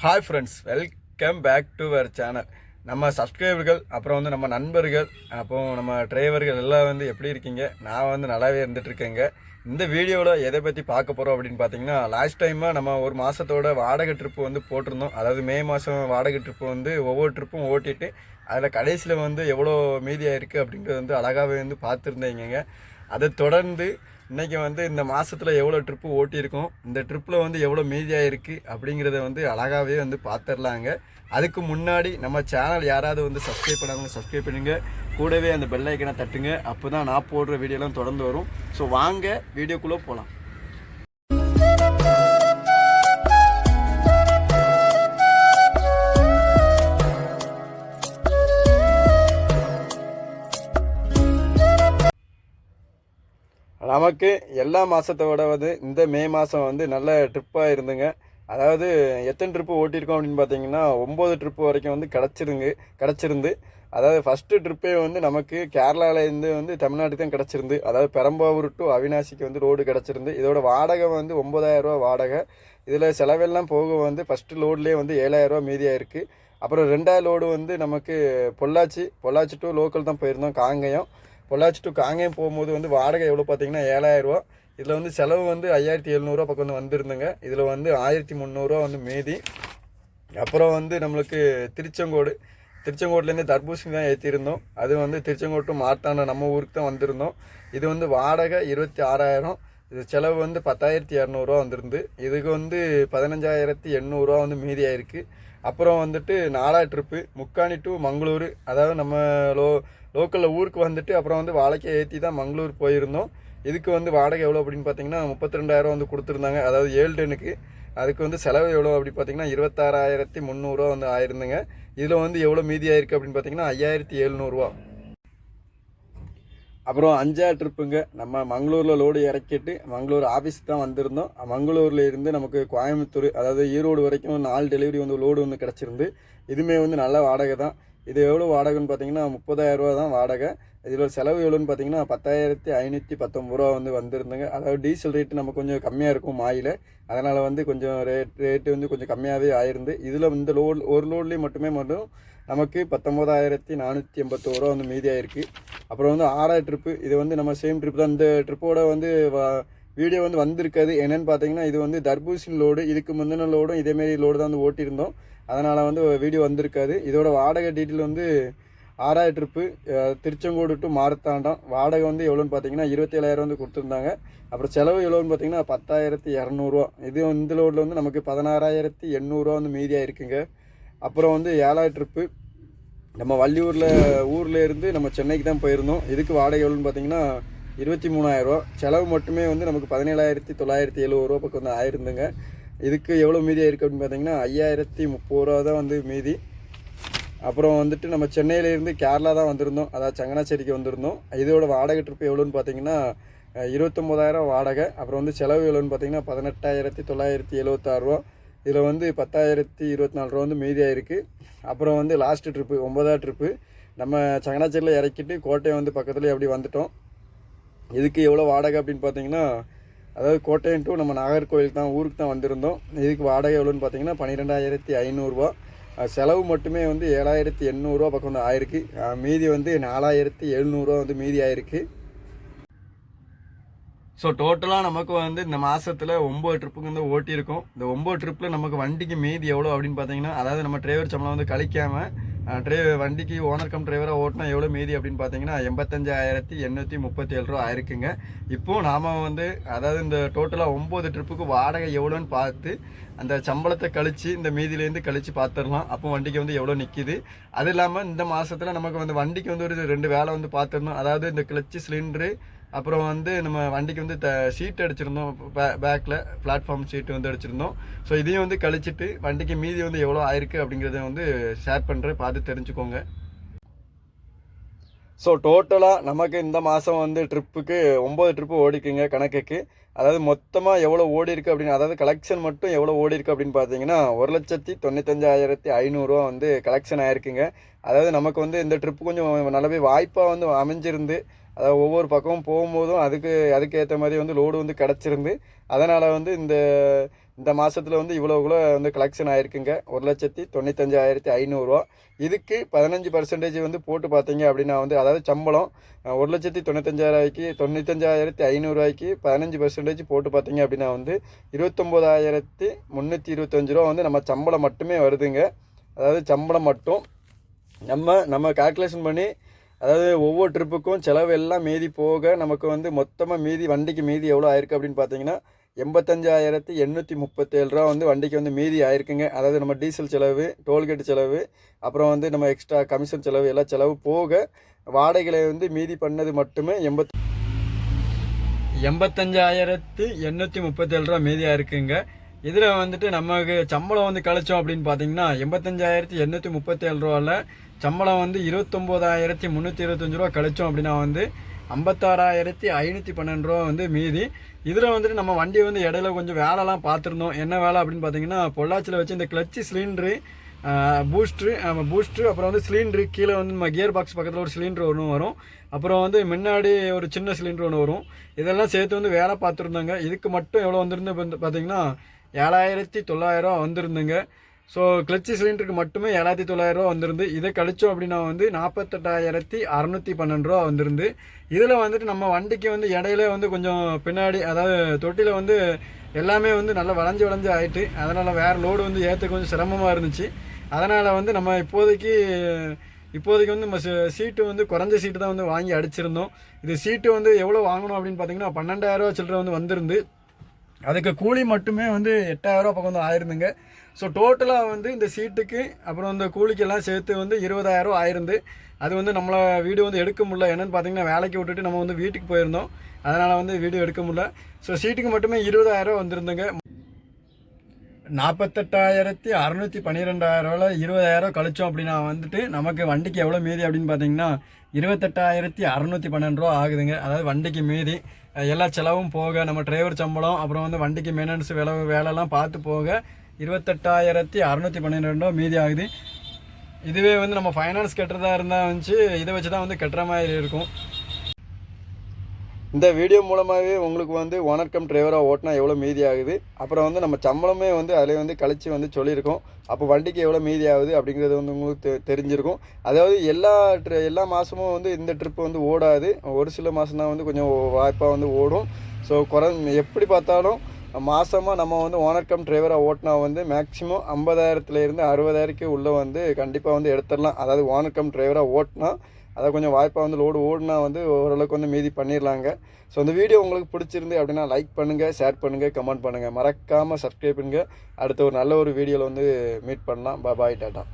Hi friends, welcome back to our channel. நம்ம சப்ஸ்கிரைபர்கள், அப்புறம் வந்து நம்ம நண்பர்கள், அப்போ நம்ம டிரைவர்கள் எல்லாம் வந்து எப்படி இருக்கீங்க? நான் வந்து நல்லாவே இருந்துகிட்ருக்கேங்க. இந்த வீடியோவில் எதை பற்றி பார்க்க போகிறோம் அப்படின்னு பார்த்தீங்கன்னா, லாஸ்ட் டைமாக நம்ம ஒரு மாதத்தோட வாடகை ட்ரிப்பு வந்து போட்டிருந்தோம். அதாவது மே மாதம் வாடகை ட்ரிப்பு வந்து ஒவ்வொரு ட்ரிப்பும் ஓட்டிட்டு அதில் கடைசியில் வந்து எவ்வளோ மீதியாக இருக்குது அப்படிங்கிறது வந்து அழகாகவே வந்து பார்த்துருந்தீங்க. அதை தொடர்ந்து இன்றைக்கி வந்து இந்த மாதத்தில் எவ்வளோ ட்ரிப்பு ஓட்டியிருக்கோம், இந்த ட்ரிப்பில் வந்து எவ்வளோ மீதியாக இருக்குது அப்படிங்கிறத வந்து அழகாகவே வந்து பார்த்துடலாங்க. அதுக்கு முன்னாடி நம்ம சேனல் யாராவது வந்து சப்ஸ்கிரைப் பண்ணாதவங்க சப்ஸ்கிரைப் பண்ணுங்கள், கூடவே அந்த பெல் ஐக்கனை தட்டுங்க. அப்போ தான் நான் போடுற வீடியோலாம் தொடர்ந்து வரும். ஸோ வாங்க வீடியோக்குள்ளே போகலாம். நமக்கு எல்லா மாதத்தோட வந்து இந்த மே மாதம் வந்து நல்ல ட்ரிப்பாக இருந்துங்க. அதாவது எத்தனை ட்ரிப்பு ஓட்டியிருக்கோம் அப்படின்னு பார்த்தீங்கன்னா 9 ட்ரிப்பு வரைக்கும் வந்து கிடச்சிருந்து. அதாவது ஃபஸ்ட்டு ட்ரிப்பே வந்து நமக்கு கேரளாவிலேருந்து வந்து தமிழ்நாட்டுக்கு தான் கிடச்சிருந்து. அதாவது பெரம்பாவூர் டு அவினாசிக்கு வந்து ரோடு கிடச்சிருந்து. இதோட வாடகை வந்து 9,000 வாடகை. இதில் செலவெல்லாம் போக வந்து ஃபஸ்ட்டு லோட்லேயே வந்து 7,000 மீதியாக இருக்குது. அப்புறம் 2வது லோடு வந்து நமக்கு பொள்ளாச்சி டு லோக்கல் தான் போயிருந்தோம். பொள்ளாச்சி டு காங்கேயம் போகும்போது வந்து வாடகை எவ்வளோ பார்த்தீங்கன்னா 7,000. இதில் வந்து செலவு வந்து 5,700 பக்கம் வந்து வந்திருந்துங்க. இதில் வந்து 1,300 வந்து மீதி. அப்புறம் வந்து நம்மளுக்கு திருச்செங்கோட்லேருந்து தர்பூசணி தான் ஏற்றிருந்தோம். அது வந்து திருச்செங்கோடு டு மார்த்தாண்டம் நம்ம ஊருக்கு தான் வந்திருந்தோம். இது வந்து வாடகை 26,000. இது செலவு வந்து 10,200 வந்துருந்து. இதுக்கு வந்து 15,800 வந்து மீதி ஆயிருக்கு. அப்புறம் வந்துட்டு 4வது ட்ரிப்பு முக்காணி டு மங்களூர். அதாவது நம்ம லோக்கலில் ஊருக்கு வந்துட்டு அப்புறம் வந்து வாழைக்காய் ஏற்றி தான் மங்களூர் போயிருந்தோம். இதுக்கு வந்து வாடகை எவ்வளோ அப்படின்னு பார்த்தீங்கன்னா 32,000 வந்து கொடுத்துருந்தாங்க. அதாவது 7 டன்னுக்கு. அதுக்கு வந்து செலவு எவ்வளோ அப்படி பார்த்தீங்கன்னா 26,300 வந்து ஆயிருந்துங்க. இதில் வந்து எவ்வளோ மீதி ஆயிருக்கு அப்படின்னு பார்த்தீங்கன்னா 5,700. அப்புறம் 5வது ட்ரிப்புங்க, நம்ம மங்களூரில் லோடு இறக்கிட்டு மங்களூர் ஆஃபீஸ் தான் வந்திருந்தோம். மங்களூரில் இருந்து நமக்கு கோயம்புத்தூர், அதாவது ஈரோடு வரைக்கும் 4 டெலிவரி வந்து லோடு வந்து கிடச்சிருந்து. இதுவுமே வந்து நல்ல வாடகை தான். இது எவ்வளோ வாடகைன்னு பார்த்தீங்கன்னா 30,000 தான் வாடகை. இதில் செலவு எவ்வளோன்னு பார்த்தீங்கன்னா 10,519 வந்து வந்திருந்துங்க. அதாவது டீசல் ரேட்டு நம்ம கொஞ்சம் கம்மியாக இருக்கும் மாயில், அதனால் வந்து கொஞ்சம் ரேட்டு வந்து கொஞ்சம் கம்மியாகவே ஆயிருந்து. இதில் இந்த ஒரு லோட்லேயும் மட்டும் நமக்கு 19,481 வந்து மீதி ஆயிருக்கு. அப்புறம் வந்து 6வது ட்ரிப்பு, இது வந்து நம்ம சேம் ட்ரிப் தான். இந்த ட்ரிப்போட வந்து வீடியோ வந்து வந்திருக்காது. என்னென்னு பார்த்தீங்கன்னா இது வந்து தர்பூசணி லோடு. இதுக்கு முந்தின லோடும் இதேமாரி லோடு தான் வந்து ஓட்டியிருந்தோம். அதனால் வந்து வீடியோ வந்திருக்காது. இதோட வாடகை டீட்டெயில் வந்து 6வது ட்ரிப்பு திருச்செங்கோடு டு மார்த்தாண்டம். வாடகை வந்து எவ்வளோன்னு பார்த்தீங்கன்னா 27,000 வந்து கொடுத்துருந்தாங்க. அப்புறம் செலவு எவ்வளோன்னு பார்த்தீங்கன்னா 10,200. இது இந்த லோடில் வந்து நமக்கு 16,800 வந்து மீதியாக இருக்குங்க. அப்புறம் வந்து 7வது ட்ரிப்பு நம்ம ஊரில் இருந்து நம்ம சென்னைக்கு தான் போயிருந்தோம். இதுக்கு வாடகை எவ்வளோன்னு பார்த்தீங்கன்னா 23,000. செலவு மட்டுமே வந்து நமக்கு 17,970 பக்கம் வந்து ஆயிருந்துங்க. இதுக்கு எவ்வளோ மீதி ஆயிருக்கு அப்படின்னு பார்த்தீங்கன்னா 5,030 தான் வந்து மீதி. அப்புறம் வந்துட்டு நம்ம சென்னையிலேருந்து கேரளா தான் வந்திருந்தோம், அதாவது சங்கனாச்சேரிக்கு வந்திருந்தோம். இதோட வாடகை ட்ரிப்பு எவ்வளோன்னு பார்த்தீங்கன்னா 29,000 வாடகை. அப்புறம் வந்து செலவு எவ்வளோன்னு பார்த்தீங்கன்னா 18,976. இதில் வந்து 10,024 வந்து மீதி ஆயிருக்கு. அப்புறம் வந்து லாஸ்ட்டு ட்ரிப்பு 9வது ட்ரிப்பு நம்ம சங்கனாச்சேரியில் இறக்கிட்டு கோட்டையம் வந்து பக்கத்துலேயே அப்படி வந்துட்டோம். இதுக்கு எவ்வளோ வாடகை அப்படின்னு பார்த்தீங்கன்னா, அதாவது கோட்டையம் டு நம்ம நாகர்கோவில் தான் ஊருக்கு தான் வந்திருந்தோம். இதுக்கு வாடகை எவ்வளோன்னு பார்த்தீங்கன்னா 12,500. செலவு மட்டுமே வந்து 7,800 பக்கம் வந்து ஆயிருக்கு. மீதி வந்து 4,700 வந்து மீதி ஆயிருக்கு. ஸோ டோட்டலாக நமக்கு வந்து இந்த மாதத்தில் 9 ட்ரிப்புக்கு வந்து ஓட்டியிருக்கோம். இந்த 9 ட்ரிப்பில் நமக்கு வண்டிக்கு மீதி எவ்வளோ அப்படின்னு பார்த்தீங்கன்னா, அதாவது நம்ம டிரைவர் சம்பளம் வந்து கழிக்காமல் வண்டிக்கு ஓனர் கம் டிரைவராக ஓட்டினா எவ்வளோ மீதி அப்படின்னு பார்த்தீங்கன்னா 85,837 ஆயிருக்குங்க. இப்போது நாம் வந்து அதாவது இந்த டோட்டலாக 9 ட்ரிப்புக்கு வாடகை எவ்வளோன்னு பார்த்து அந்த சம்பளத்தை கழித்து இந்த மீதிலேருந்து கழித்து பார்த்துடலாம். அப்போ வண்டிக்கு வந்து எவ்வளோ நிற்கிது. அது இல்லாமல் இந்த மாதத்தில் நமக்கு வந்து வண்டிக்கு வந்து ஒரு 2 வேலை வந்து பார்த்துடணும். அதாவது இந்த கிளச்சு சிலிண்ட்ரு, அப்புறம் வந்து நம்ம வண்டிக்கு வந்து சீட் அடிச்சிருந்தோம், பேக்கில் பிளாட்ஃபார்ம் சீட்டு வந்து அடிச்சிருந்தோம். ஸோ இதையும் வந்து கழிச்சிட்டு வண்டிக்கு மீதி வந்து எவ்வளோ ஆயிருக்கு அப்படிங்கிறத வந்து ஷேர் பண்ணுறேன், பார்த்து தெரிஞ்சுக்கோங்க. ஸோ டோட்டலாக நமக்கு இந்த மாதம் வந்து ட்ரிப்புக்கு 9 ட்ரிப்பு ஓடிக்குங்க கணக்குக்கு. அதாவது மொத்தமாக எவ்வளோ ஓடி இருக்குது அப்படின்னு, அதாவது கலெக்ஷன் மட்டும் எவ்வளோ ஓடி இருக்குது அப்படின்னு பார்த்தீங்கன்னா 1,95,500 வந்து கலெக்ஷன் ஆயிருக்குங்க. அதாவது நமக்கு வந்து இந்த ட்ரிப்பு கொஞ்சம் நல்லாவே வாய்ப்பாக வந்து அமைஞ்சிருந்து, அதாவது ஒவ்வொரு பக்கமும் போகும்போதும் அதுக்கேற்ற மாதிரி வந்து லோடு வந்து கிடச்சிருந்து, அதனால் வந்து இந்த இந்த மாதத்தில் வந்து இவ்வளோ வந்து கலெக்ஷன் ஆயிருக்குங்க. 1,95,500 இதுக்கு 15% வந்து போட்டு பார்த்தீங்க அப்படின்னா வந்து அதாவது சம்பளம் 1,95,500 15% போட்டு பார்த்தீங்க அப்படின்னா வந்து 29,325 வந்து நம்ம சம்பளம் மட்டுமே வருதுங்க. அதாவது சம்பளம் மட்டும் நம்ம கால்குலேஷன் பண்ணி அதாவது ஒவ்வொரு ட்ரிப்புக்கும் செலவு எல்லாம் மீதி போக நமக்கு வந்து மொத்தமாக வண்டிக்கு மீதி எவ்வளோ ஆயிருக்கு அப்படின்னு பார்த்தீங்கன்னா 85,837 வந்து வண்டிக்கு வந்து மீதி ஆயிருக்குங்க. அதாவது நம்ம டீசல் செலவு, டோல்கேட் செலவு, அப்புறம் வந்து நம்ம எக்ஸ்ட்ரா கமிஷன் செலவு எல்லா செலவு போக வாடகைகளை வந்து மீதி பண்ணது மட்டுமே 85,837 மீதியாக இருக்குங்க. இதில் வந்துட்டு நமக்கு சம்பளம் வந்து கழிச்சோம் அப்படின்னு பார்த்தீங்கன்னா 85,837 சம்பளம் வந்து 29,325 கழிச்சோம் அப்படின்னா வந்து 56,512 வந்து மீதி. இதில் வந்துட்டு நம்ம வண்டியை வந்து இடையில கொஞ்சம் வேலைலாம் பார்த்துருந்தோம். என்ன வேலை அப்படின்னு பார்த்தீங்கன்னா பொள்ளாச்சியில் வச்சு இந்த கிளச்சு சிலிண்ட்ரு, பூஸ்ட்ரு, அப்புறம் வந்து சிலிண்ட்ரு கீழே வந்து நம்ம கியர் பாக்ஸ் பக்கத்தில் ஒரு சிலிண்டர் ஒன்று வரும், அப்புறம் வந்து முன்னாடி ஒரு சின்ன சிலிண்டர் ஒன்று வரும். இதெல்லாம் சேர்த்து வந்து வேலை பார்த்துருந்தாங்க. இதுக்கு மட்டும் எவ்வளோ வந்துருந்து பார்த்தீங்கன்னா 7,900 வந்துருந்துங்க. ஸோ கிளச்சு சிலிண்டருக்கு மட்டுமே 7,900 வந்துருந்து. இதை கழிச்சோம் அப்படின்னா வந்து 48,612 வந்துருந்து. இதில் வந்துட்டு நம்ம வண்டிக்கு வந்து இடையில வந்து கொஞ்சம் பின்னாடி அதாவது தொட்டியில் வந்து எல்லாமே வந்து நல்லா வளைஞ்சு ஆகிட்டு, அதனால் வேறு லோடு வந்து ஏற்ற கொஞ்சம் சிரமமாக இருந்துச்சு. அதனால் வந்து நம்ம இப்போதைக்கு வந்து நம்ம சீட்டு வந்து குறைஞ்ச சீட்டு தான் வந்து வாங்கி அடிச்சிருந்தோம். இது சீட்டு வந்து எவ்வளோ வாங்கணும் அப்படின்னு பார்த்தீங்கன்னா 12,000 சில்லரை வந்து வந்துருந்து. அதுக்கு கூலி மட்டுமே வந்து 8,000 பக்கம் வந்து ஆயிருந்துங்க. ஸோ டோட்டலாக வந்து இந்த சீட்டுக்கு அப்புறம் இந்த கூலிக்கெல்லாம் சேர்த்து வந்து 20,000 ஆயிருந்து. அது வந்து நம்மளை வீடியோ வந்து எடுக்க முடியல. என்னென்னு பார்த்தீங்கன்னா வேலைக்கு விட்டுட்டு நம்ம வந்து வீட்டுக்கு போயிருந்தோம், அதனால் வந்து வீடியோ எடுக்க முடியல. ஸோ சீட்டுக்கு மட்டுமே 20,000 வந்துருந்துங்க. 48,612 20,000 கழிச்சோம் அப்படின்னா வந்துட்டு நமக்கு வண்டிக்கு எவ்வளோ மீதி அப்படின்னு பார்த்தீங்கன்னா 28,612 ஆகுதுங்க. அதாவது வண்டிக்கு மீதி எல்லா செலவும் போக நம்ம டிரைவர் சம்பளம், அப்புறம் வந்து வண்டிக்கு மெயின்டெனன்ஸ் வேலைலாம் பார்த்து போக 28,612 மீதி ஆகுது. இதுவே வந்து நம்ம ஃபைனான்ஸ் கட்டுறதா இருந்தால் வந்துச்சு இதை வச்சு தான் வந்து கட்டுற மாதிரி இருக்கும். இந்த வீடியோ மூலமாகவே உங்களுக்கு வந்து ஓனர் கம் டிரைவராக ஓட்டினா எவ்வளோ மீதி ஆகுது, அப்புறம் வந்து நம்ம சம்பளமே வந்து அதில் வந்து கழிச்சு வந்து சொல்லியிருக்கோம். அப்போ வண்டிக்கு எவ்வளோ மீதி ஆகுது அப்படிங்கிறது வந்து உங்களுக்கு தெரிஞ்சிருக்கும். அதாவது எல்லா மாதமும் வந்து இந்த ட்ரிப்பு வந்து ஓடாது. ஒரு சில மாதம் தான் வந்து கொஞ்சம் வாய்ப்பாக வந்து ஓடும். ஸோ எப்படி பார்த்தாலும் மாதமாக நம்ம வந்து ஓனர் கம் டிரைவராக ஓட்டினா வந்து மேக்ஸிமம் 50,000 60,000 உள்ளே வந்து கண்டிப்பாக வந்து எடுத்துடலாம். அதாவது ஓனர் கம் டிரைவராக ஓட்டினா அதை கொஞ்சம் வாய்ப்பாக வந்து லோடு ஓடுனா வந்து ஓரளவுக்கு வந்து மீதி பண்ணிடலாங்க. ஸோ இந்த வீடியோ உங்களுக்கு பிடிச்சிருந்து அப்படின்னா லைக் பண்ணுங்கள், ஷேர் பண்ணுங்கள், கமெண்ட் பண்ணுங்கள், மறக்காமல் சப்ஸ்கிரைப் பண்ணுங்கள். அடுத்த ஒரு நல்ல ஒரு வீடியோவில் வந்து மீட் பண்ணலாம். பாய், டாட்டா.